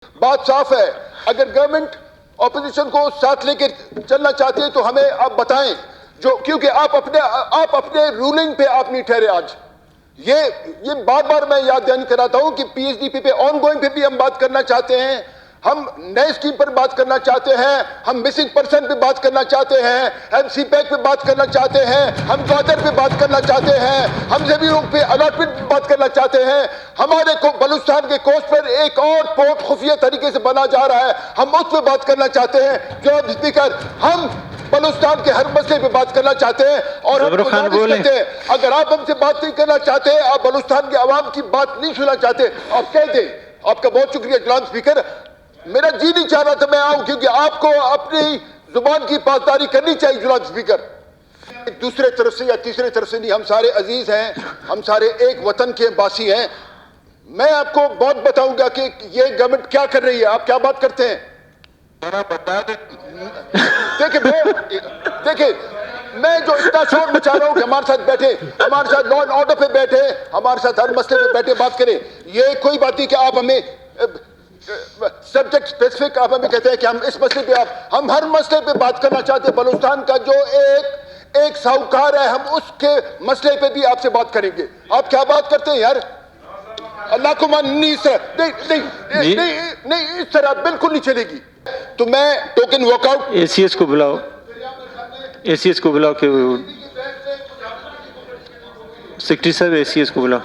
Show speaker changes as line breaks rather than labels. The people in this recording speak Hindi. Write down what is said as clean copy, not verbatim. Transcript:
बात साफ है, अगर गवर्नमेंट ऑपोजिशन को साथ लेकर चलना चाहती है तो हमें आप बताएं, जो क्योंकि आप अपने रूलिंग पे आप नहीं ठहरे आज। ये बार बार मैं याद दहानी कराता हूं कि पीएचडीपी पे ऑनगोइंग पे भी हम बात करना चाहते हैं, हम नए स्कीम पर बात करना चाहते हैं, हम मिसिंग पर्सन पे बात करना चाहते हैं, एमसी पैक पे बात करना चाहते हैं, हम ग्वादर पे बात करना चाहते हैं, हम जमीनों पे अलॉटमेंट पे बात करना चाहते हैं। हमारे को बलूचिस्तान के कोस्ट पर एक और पोर्ट खुफिया तरीके से बना जा रहा है, हम उस पर बात करना चाहते हैं। जनाब स्पीकर, हम बलूचिस्तान के हर मसले पे बात करना चाहते हैं और हम गुजारिश करते हैं, अगर आप हमसे बात नहीं करना चाहते, आप बलूचिस्तान के अवाम की बात नहीं सुनना चाहते, आप कह दें। आपका बहुत शुक्रिया जनाब स्पीकर, मेरा जी नहीं चाह रहा था मैं आऊं, क्योंकि आपको अपनी जुबान की पासदारी करनी चाहिए जनाब स्पीकर। दूसरे तरफ से या तीसरे तरफ से नहीं, हम सारे अजीज हैं, हम सारे एक वतन के वासी हैं। मैं आपको बहुत बताऊंगा कि ये गवर्नमेंट क्या कर रही है। आप क्या बात करते हैं देखिए, मैं जो इतना शोर मचा रहा हूं कि हमारे साथ बैठे, हमारे साथ लॉ एंड ऑर्डर पे बैठे, हमारे साथ हर मसले पे बैठे बात करें, ये कोई बात नहीं कि आप हमें सब्जेक्ट स्पेसिफिक आप हमें कहते हैं कि हम इस मसले पे हम हर मसले पे बात करना चाहते हैं। बलूचिस्तान का जो एक साहूकार है, हम उसके मसले पे भी आपसे बात करेंगे। आप क्या बात करते हैं यार, अल्लाह को मान, नहीं इस तरह नहीं इस तरह बिल्कुल नहीं चलेगी। तो मैं टोकन वॉकआउट।
एसीएस को बुलाओ, एसीएस को बुलाओ, कि सेक्रेटरी साहब एसीएस को बुलाओ।